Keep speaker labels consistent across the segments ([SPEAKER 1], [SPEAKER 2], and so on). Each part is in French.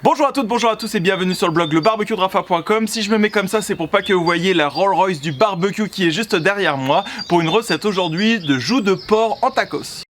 [SPEAKER 1] Bonjour à toutes, bonjour à tous et bienvenue sur le blog lebarbecuedrafa.com. Si je me mets comme ça, c'est pour pas que vous voyez la Rolls Royce du barbecue qui est juste derrière moi pour une recette aujourd'hui de joues de porc en tacos.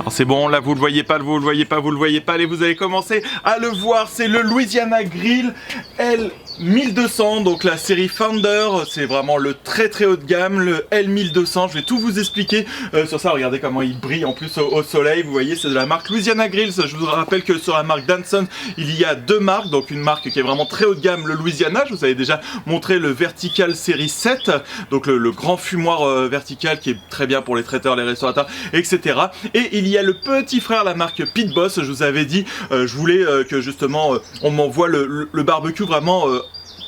[SPEAKER 1] Alors c'est bon, là vous le voyez pas, vous le voyez pas, vous le voyez pas, allez vous allez commencer à le voir, c'est le Louisiana Grill L1200, donc la série Founder, c'est vraiment le très haut de gamme, le L1200, je vais tout vous expliquer sur ça, regardez comment il brille en plus au soleil, vous voyez c'est de la marque Louisiana Grill, je vous rappelle que sur la marque Danson, il y a deux marques, donc une marque qui est vraiment très haut de gamme, le Louisiana, je vous avais déjà montré le Vertical série 7, donc le grand fumoir vertical qui est très bien pour les traiteurs, les restaurateurs, etc. Et il y a le petit frère, la marque Pit Boss, je vous avais dit, je voulais que justement on m'envoie le barbecue vraiment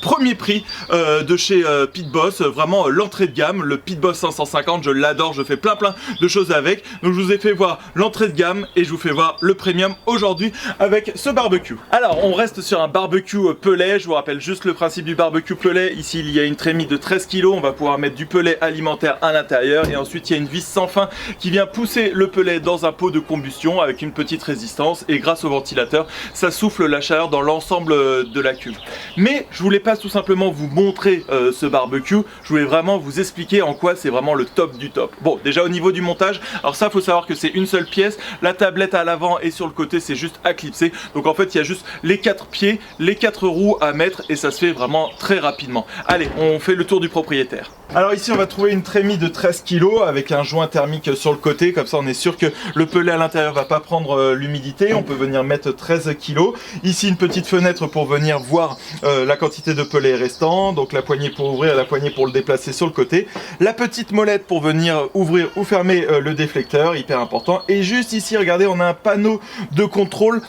[SPEAKER 1] premier prix de chez Pit Boss, vraiment l'entrée de gamme, le Pit Boss 550, je l'adore, je fais plein de choses avec. Donc je vous ai fait voir l'entrée de gamme et je vous fais voir le premium aujourd'hui avec ce barbecue. Alors on reste sur un barbecue pellet, je vous rappelle juste le principe du barbecue pellet. Ici il y a une trémie de 13 kg, on va pouvoir mettre du pellet alimentaire à l'intérieur et ensuite il y a une vis sans fin qui vient pousser le pellet dans un pot de combustion avec une petite résistance et grâce au ventilateur ça souffle la chaleur dans l'ensemble de la cuve. Mais je voulais pas tout simplement vous montrer ce barbecue, je voulais vraiment vous expliquer en quoi c'est vraiment le top du top. Bon, déjà au niveau du montage, alors ça faut savoir que c'est une seule pièce, la tablette à l'avant et sur le côté c'est juste à clipser, donc en fait il y a juste les 4 pieds, les 4 roues à mettre et ça se fait vraiment très rapidement. Allez, on fait le tour du propriétaire. Alors ici on va trouver une trémie de 13 kg avec un joint thermique sur le côté, comme ça on est sûr que le pellet à l'intérieur va pas prendre l'humidité, on peut venir mettre 13 kg. Ici une petite fenêtre pour venir voir la quantité de pellet restant, donc la poignée pour ouvrir, la poignée pour le déplacer sur le côté, la petite molette pour venir ouvrir ou fermer le déflecteur, hyper important, et juste ici regardez on a un panneau de contrôle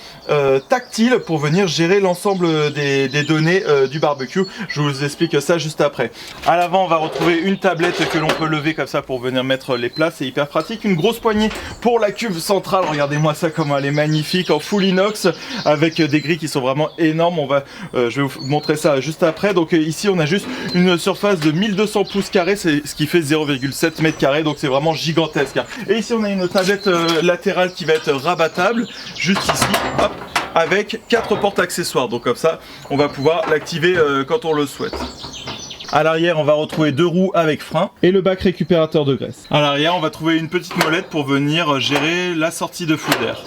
[SPEAKER 1] tactile pour venir gérer l'ensemble des données du barbecue, je vous explique ça juste après. À l'avant on va retrouver une tablette que l'on peut lever comme ça pour venir mettre les plats, c'est hyper pratique, une grosse poignée pour la cuve centrale, regardez-moi ça comment elle est magnifique en full inox avec des grilles qui sont vraiment énormes, je vais vous montrer ça juste après. Donc ici on a juste une surface de 1200 pouces carrés, c'est ce qui fait 0,7 mètres carrés, donc c'est vraiment gigantesque. Et ici on a une tablette latérale qui va être rabattable, juste ici, hop, avec 4 portes accessoires, donc comme ça on va pouvoir l'activer quand on le souhaite. À l'arrière, on va retrouver 2 roues avec frein et le bac récupérateur de graisse. À l'arrière, on va trouver une petite molette pour venir gérer la sortie de flux d'air.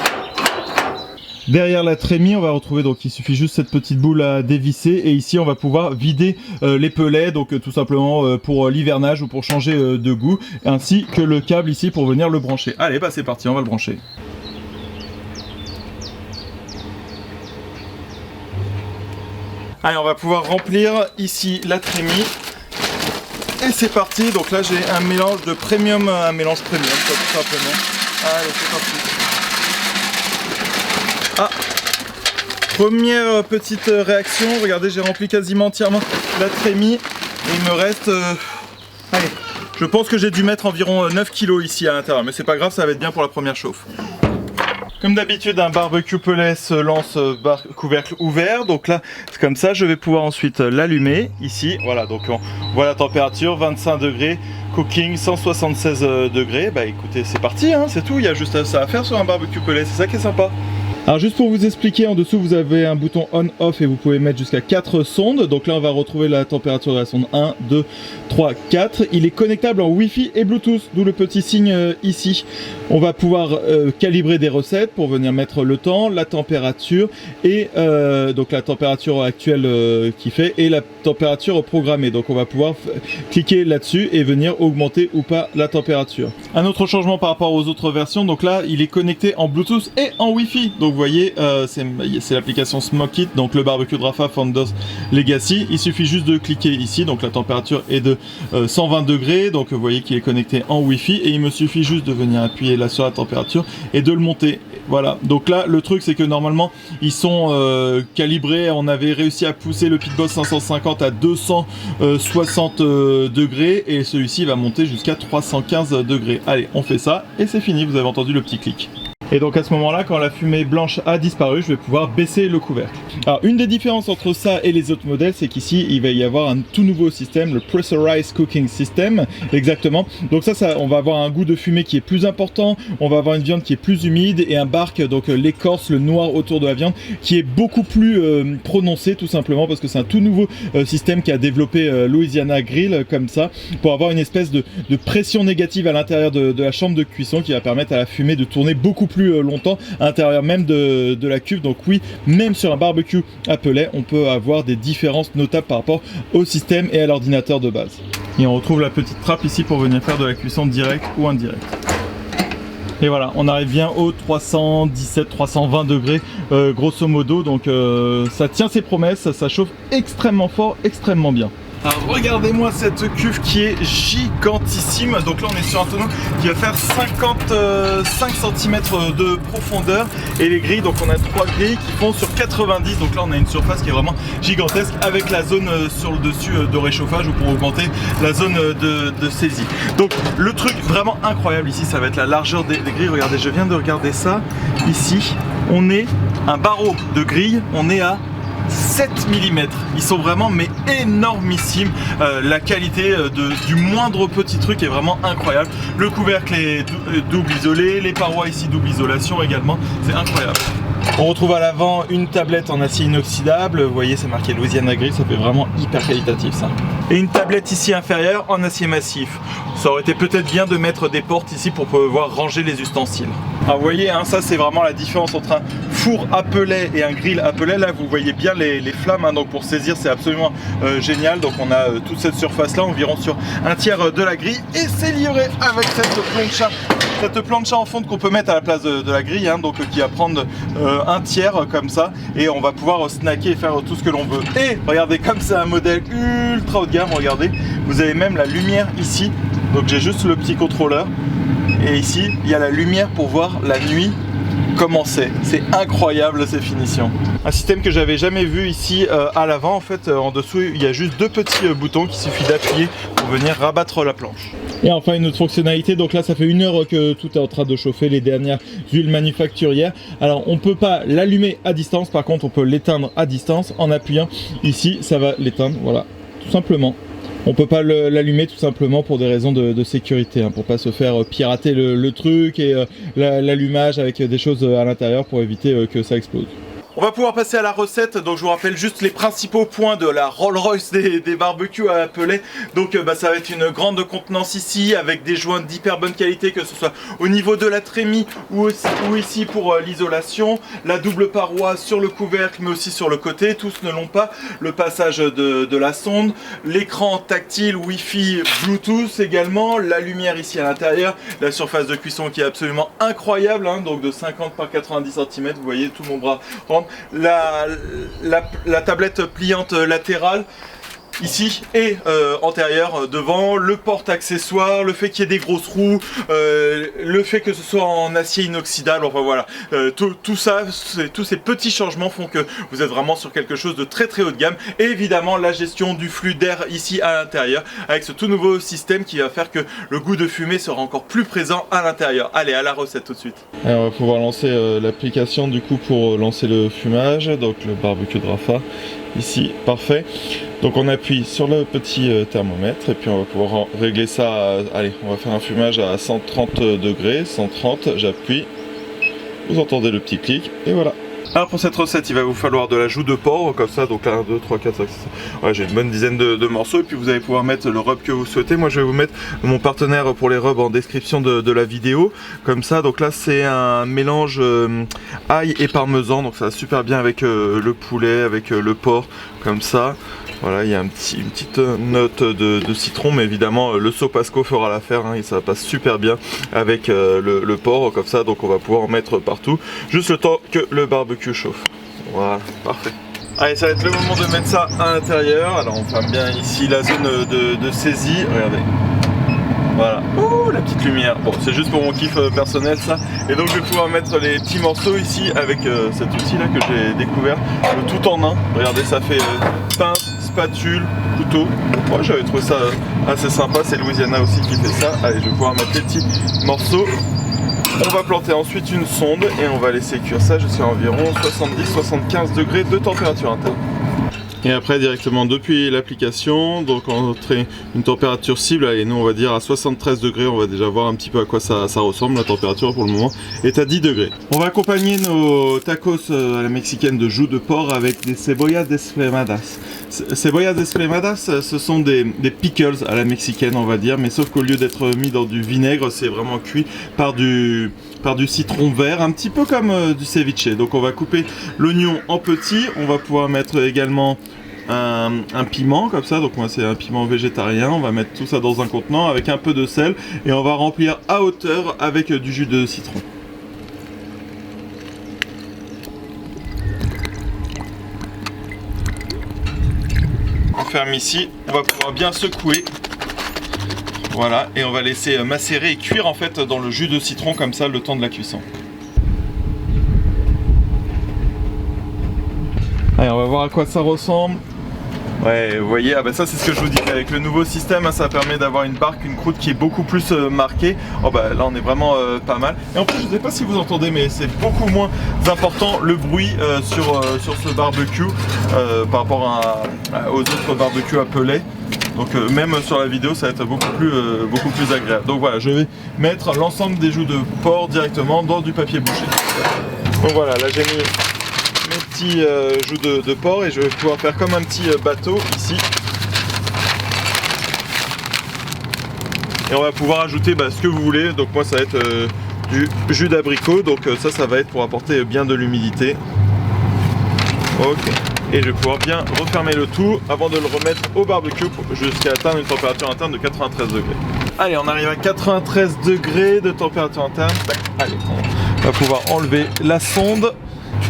[SPEAKER 1] Derrière la trémie, on va retrouver, donc il suffit juste cette petite boule à dévisser et ici on va pouvoir vider les pellets, donc tout simplement pour l'hivernage ou pour changer de goût, ainsi que le câble ici pour venir le brancher. Allez, bah c'est parti, on va le brancher. Allez, on va pouvoir remplir ici la trémie. Et c'est parti, donc là j'ai un mélange de premium, un mélange premium, quoi, tout simplement. Allez, c'est parti. Ah, première petite réaction, regardez j'ai rempli quasiment entièrement la trémie et il me reste, allez, je pense que j'ai dû mettre environ 9 kg ici à l'intérieur, mais c'est pas grave, ça va être bien pour la première chauffe. Comme d'habitude, un barbecue pellet se lance couvercle ouvert, donc là c'est comme ça, je vais pouvoir ensuite l'allumer ici, voilà, donc on voit la température, 25 degrés, cooking 176 degrés, bah écoutez c'est parti, hein, c'est tout, il y a juste ça à faire sur un barbecue pellet, c'est ça qui est sympa. Alors juste pour vous expliquer, en dessous vous avez un bouton on-off et vous pouvez mettre jusqu'à 4 sondes. Donc là on va retrouver la température de la sonde 1, 2, 3, 4. Il est connectable en Wi-Fi et Bluetooth, d'où le petit signe ici. On va pouvoir calibrer des recettes pour venir mettre le temps, la température et donc la température actuelle qui fait et la température programmée. Donc on va pouvoir cliquer là-dessus et venir augmenter ou pas la température. Un autre changement par rapport aux autres versions, donc là il est connecté en Bluetooth et en Wi-Fi. Donc vous voyez, c'est l'application Smoke It, donc le barbecue de Rafa Founders Legacy. Il suffit juste de cliquer ici, donc la température est de 120 degrés, donc vous voyez qu'il est connecté en Wi-Fi et il me suffit juste de venir appuyer là sur la température et de le monter. Voilà, donc là le truc c'est que normalement ils sont calibrés, on avait réussi à pousser le Pit Boss 550 à 260 degrés et celui-ci va monter jusqu'à 315 degrés. Allez, on fait ça et c'est fini, vous avez entendu le petit clic. Et donc à ce moment-là, quand la fumée blanche a disparu, je vais pouvoir baisser le couvercle. Alors une des différences entre ça et les autres modèles, c'est qu'ici il va y avoir un tout nouveau système, le Pressurized Cooking System, exactement. Donc ça, on va avoir un goût de fumée qui est plus important, on va avoir une viande qui est plus humide et un bark, donc l'écorce, le noir autour de la viande, qui est beaucoup plus prononcé, tout simplement parce que c'est un tout nouveau système qu'a développé Louisiana Grill comme ça, pour avoir une espèce de pression négative à l'intérieur de la chambre de cuisson qui va permettre à la fumée de tourner beaucoup plus longtemps à l'intérieur même de la cuve. Donc oui, même sur un barbecue à pellet, on peut avoir des différences notables par rapport au système et à l'ordinateur de base. Et on retrouve la petite trappe ici pour venir faire de la cuisson directe ou indirecte. Et voilà, on arrive bien aux 317-320 degrés grosso modo, donc ça tient ses promesses, ça chauffe extrêmement fort, extrêmement bien. Alors regardez-moi cette cuve qui est gigantissime. Donc là on est sur un tonneau qui va faire 55 cm de profondeur. Et les grilles, donc on a 3 grilles qui font sur 90. Donc là on a une surface qui est vraiment gigantesque avec la zone sur le dessus de réchauffage ou pour augmenter la zone de saisie. Donc le truc vraiment incroyable ici, ça va être la largeur des grilles. Regardez, je viens de regarder ça. Ici on est un barreau de grille, on est à 7 mm, ils sont vraiment mais énormissimes. La qualité du moindre petit truc est vraiment incroyable. Le couvercle est double isolé, les parois ici double isolation également, c'est incroyable. On retrouve à l'avant une tablette en acier inoxydable, vous voyez c'est marqué Louisiana Grill, ça fait vraiment hyper qualitatif ça. Et une tablette ici inférieure en acier massif. Ça aurait été peut-être bien de mettre des portes ici pour pouvoir ranger les ustensiles. Alors vous voyez, hein, ça c'est vraiment la différence entre un four à pellet et un grill à pellet. Là vous voyez bien les flammes, hein, donc pour saisir c'est absolument génial. Donc on a toute cette surface là, environ sur un tiers de la grille. Et c'est livré avec cette plancha en fonte qu'on peut mettre à la place de la grille, hein, donc qui va prendre un tiers comme ça. Et on va pouvoir snacker et faire tout ce que l'on veut. Et regardez, comme c'est un modèle ultra haut de gamme, regardez, vous avez même la lumière ici. Donc j'ai juste le petit contrôleur. Et ici, il y a la lumière pour voir la nuit commencer. C'est incroyable ces finitions. Un système que j'avais jamais vu ici à l'avant. En fait, en dessous, il y a juste 2 petits boutons qu'il suffit d'appuyer pour venir rabattre la planche. Et enfin une autre fonctionnalité, donc là ça fait 1 heure que tout est en train de chauffer, les dernières huiles manufacturières. Alors on peut pas l'allumer à distance, par contre on peut l'éteindre à distance en appuyant ici, ça va l'éteindre, voilà, tout simplement. On peut pas l'allumer tout simplement pour des raisons de sécurité, hein, pour pas se faire pirater le truc et l'allumage avec des choses à l'intérieur pour éviter que ça explose. On va pouvoir passer à la recette, donc je vous rappelle juste les principaux points de la Rolls-Royce des barbecues à pellet. Donc ça va être une grande contenance ici avec des joints d'hyper bonne qualité, que ce soit au niveau de la trémie ou ici pour l'isolation, la double paroi sur le couvercle mais aussi sur le côté, tous ne l'ont pas, le passage de la sonde, l'écran tactile Wi-Fi Bluetooth également, la lumière ici à l'intérieur, la surface de cuisson qui est absolument incroyable, hein, donc de 50 par 90 cm, vous voyez tout mon bras rentre. La tablette pliante latérale ici et antérieure devant, le porte-accessoire, le fait qu'il y ait des grosses roues, le fait que ce soit en acier inoxydable, enfin voilà, tout ça, tous ces petits changements font que vous êtes vraiment sur quelque chose de très très haut de gamme. Et évidemment la gestion du flux d'air ici à l'intérieur avec ce tout nouveau système qui va faire que le goût de fumée sera encore plus présent à l'intérieur. Allez, à la recette tout de suite. Alors, on va pouvoir lancer l'application du coup pour lancer le fumage, donc le barbecue de Rafa. Ici, parfait. Donc on appuie sur le petit thermomètre et puis on va pouvoir régler ça allez, on va faire un fumage à 130 degrés, 130, j'appuie, vous entendez le petit clic et voilà. Alors pour cette recette, il va vous falloir de la joue de porc, comme ça, donc 1, 2, 3, 4, 5, 6, ouais, j'ai une bonne dizaine de morceaux, et puis vous allez pouvoir mettre le rub que vous souhaitez. Moi je vais vous mettre mon partenaire pour les rubs en description de la vidéo, comme ça. Donc là c'est un mélange ail et parmesan, donc ça va super bien avec le poulet, avec le porc, comme ça. Voilà, il y a une petite note de citron, mais évidemment le Sopasco fera l'affaire, hein, et ça passe super bien avec le porc, comme ça, donc on va pouvoir en mettre partout, juste le temps que le barbecue chauffe. Voilà, parfait. Allez, ça va être le moment de mettre ça à l'intérieur. Alors on ferme bien ici la zone de saisie, regardez. Voilà, ouh, la petite lumière. Bon, c'est juste pour mon kiff personnel ça. Et donc je vais pouvoir mettre les petits morceaux ici avec cet outil là que j'ai découvert, le tout en un. Regardez, ça fait pince, spatule, couteau. Moi j'avais trouvé ça assez sympa, c'est Louisiana aussi qui fait ça. Allez, je vais pouvoir mettre les petits morceaux On va planter ensuite une sonde et on va laisser cuire ça jusqu'à environ 70-75 degrés de température interne. Et après directement depuis l'application, donc on crée une température cible, allez nous on va dire à 73 degrés, on va déjà voir un petit peu à quoi ça ressemble, la température pour le moment est à 10 degrés. On va accompagner nos tacos à la mexicaine de joues de porc avec des cebollas desplemadas. Cebollas desplemadas, ce sont des pickles à la mexicaine on va dire, mais sauf qu'au lieu d'être mis dans du vinaigre, c'est vraiment cuit par du citron vert, un petit peu comme du ceviche. Donc on va couper l'oignon en petits, on va pouvoir mettre également un piment comme ça, donc moi c'est un piment végétarien, on va mettre tout ça dans un contenant avec un peu de sel et on va remplir à hauteur avec du jus de citron. On ferme ici, on va pouvoir bien secouer. Voilà, et on va laisser macérer et cuire en fait dans le jus de citron comme ça le temps de la cuisson. Allez, on va voir à quoi ça ressemble. Ouais, vous voyez, ah bah ça c'est ce que je vous disais, avec le nouveau système, ça permet d'avoir une barque, une croûte qui est beaucoup plus marquée. Oh bah là on est vraiment pas mal. Et en plus je sais pas si vous entendez, mais c'est beaucoup moins important le bruit sur ce barbecue par rapport aux autres barbecues à pellet. Donc même sur la vidéo ça va être beaucoup plus agréable. Donc voilà, je vais mettre l'ensemble des joues de porc directement dans du papier bouché. Donc voilà, là j'ai mis mes petits joues de porc et je vais pouvoir faire comme un petit bateau ici. Et on va pouvoir ajouter ce que vous voulez. Donc moi ça va être du jus d'abricot. Donc ça va être pour apporter bien de l'humidité. Ok. Et je vais pouvoir bien refermer le tout avant de le remettre au barbecue jusqu'à atteindre une température interne de 93 degrés. Allez, on arrive à 93 degrés de température interne. Allez, on va pouvoir enlever la sonde.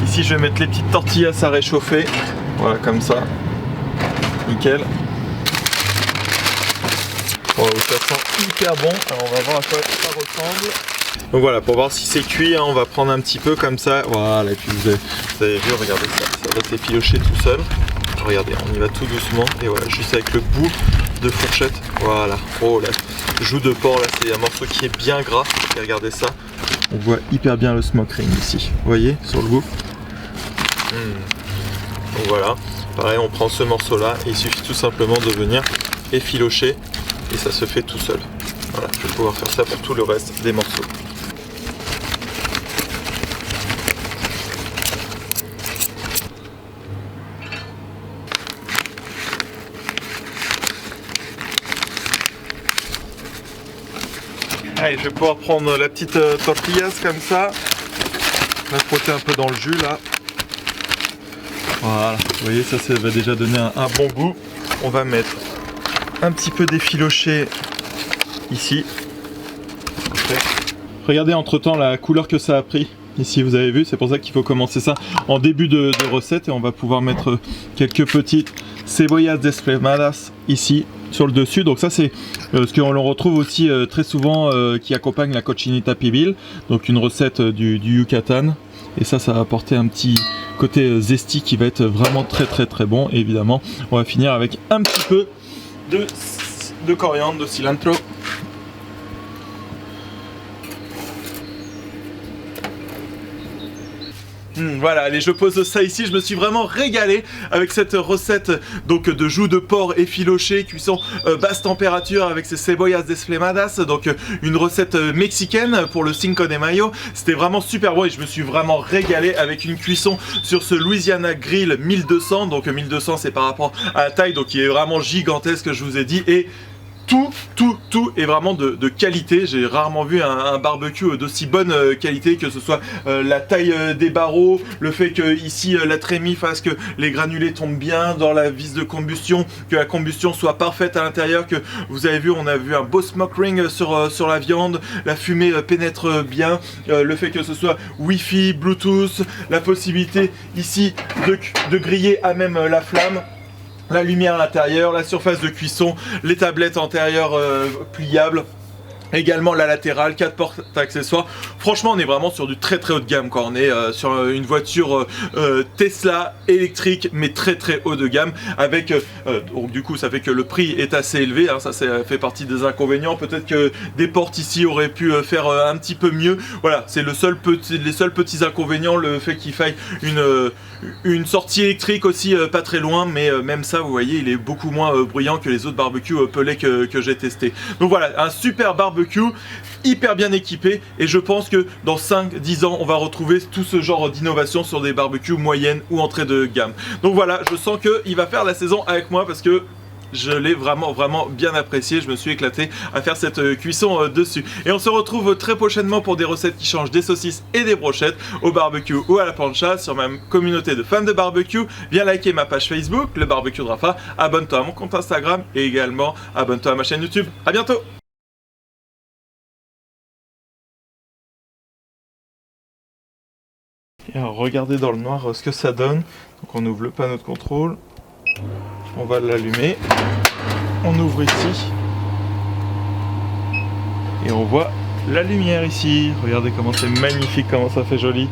[SPEAKER 1] Ici, je vais mettre les petites tortillas à réchauffer. Voilà, comme ça. Nickel. Oh, ça sent hyper bon. Alors, on va voir à quoi ça ressemble. Donc voilà, pour voir si c'est cuit, on va prendre un petit peu comme ça. Voilà, et puis vous avez vu, regardez ça, ça va s'effilocher tout seul. Regardez, on y va tout doucement. Et voilà, juste avec le bout de fourchette. Voilà, oh là, joue de porc là, c'est un morceau qui est bien gras. Et regardez ça, on voit hyper bien le smoke ring ici. Vous voyez, sur le bout. Donc voilà, pareil, on prend ce morceau là et il suffit tout simplement de venir effilocher et ça se fait tout seul. Voilà, je vais pouvoir faire ça pour tout le reste des morceaux. Allez, je vais pouvoir prendre la petite tortillas comme ça, la frotter un peu dans le jus là. Voilà, vous voyez, ça va déjà donner un bon goût. On va mettre un petit peu d'effiloché ici. Okay. Regardez entre temps la couleur que ça a pris. Ici vous avez vu, c'est pour ça qu'il faut commencer ça en début de recette et on va pouvoir mettre quelques petites cebollas desplemadas ici sur le dessus. Donc ça c'est ce qu'on retrouve aussi très souvent qui accompagne la cochinita pibil, donc une recette du Yucatan. Et ça va apporter un petit côté zesti qui va être vraiment très bon. Et évidemment on va finir avec un petit peu de coriandre, de cilantro. Voilà, allez, je pose ça ici. Je me suis vraiment régalé avec cette recette donc de joues de porc effilochées, cuisson basse température avec ces cebollas desplemadas. Donc une recette mexicaine pour le Cinco de Mayo. C'était vraiment super bon et je me suis vraiment régalé avec une cuisson sur ce Louisiana Grill 1200. Donc 1200 c'est par rapport à la taille, donc il est vraiment gigantesque, je vous ai dit. Et tout est vraiment de qualité. J'ai rarement vu un barbecue d'aussi bonne qualité, que ce soit la taille des barreaux, le fait que ici la trémie fasse que les granulés tombent bien dans la vis de combustion, que la combustion soit parfaite à l'intérieur, que vous avez vu, on a vu un beau smoke ring sur la viande, la fumée pénètre bien, le fait que ce soit Wi-Fi, Bluetooth, la possibilité ici de griller à même la flamme. La lumière à l'intérieur, la surface de cuisson, les tablettes antérieures pliables. Également la latérale, 4 portes accessoires. Franchement, on est vraiment sur du très haut de gamme quand on est sur une voiture Tesla électrique, mais très haut de gamme. Avec donc du coup, ça fait que le prix est assez élevé. Hein, ça fait partie des inconvénients. Peut-être que des portes ici auraient pu faire un petit peu mieux. Voilà, c'est les seuls petits inconvénients, le fait qu'il faille une sortie électrique aussi pas très loin, mais même ça, vous voyez, il est beaucoup moins bruyant que les autres barbecues Pellet que j'ai testé. Donc voilà, un super barbecue hyper bien équipé, et je pense que dans 5-10 ans on va retrouver tout ce genre d'innovation sur des barbecues moyennes ou entrée de gamme. Donc voilà, je sens qu'il va faire la saison avec moi parce que je l'ai vraiment bien apprécié, je me suis éclaté à faire cette cuisson dessus. Et on se retrouve très prochainement pour des recettes qui changent des saucisses et des brochettes au barbecue ou à la plancha sur ma communauté de fans de barbecue. Viens liker ma page Facebook, le barbecue de Rafa, abonne-toi à mon compte Instagram et également abonne-toi à ma chaîne YouTube. À bientôt. Et alors, regardez dans le noir ce que ça donne. Donc on ouvre le panneau de contrôle, on va l'allumer, on ouvre ici et on voit la lumière ici. Regardez comment c'est magnifique, comment ça fait joli.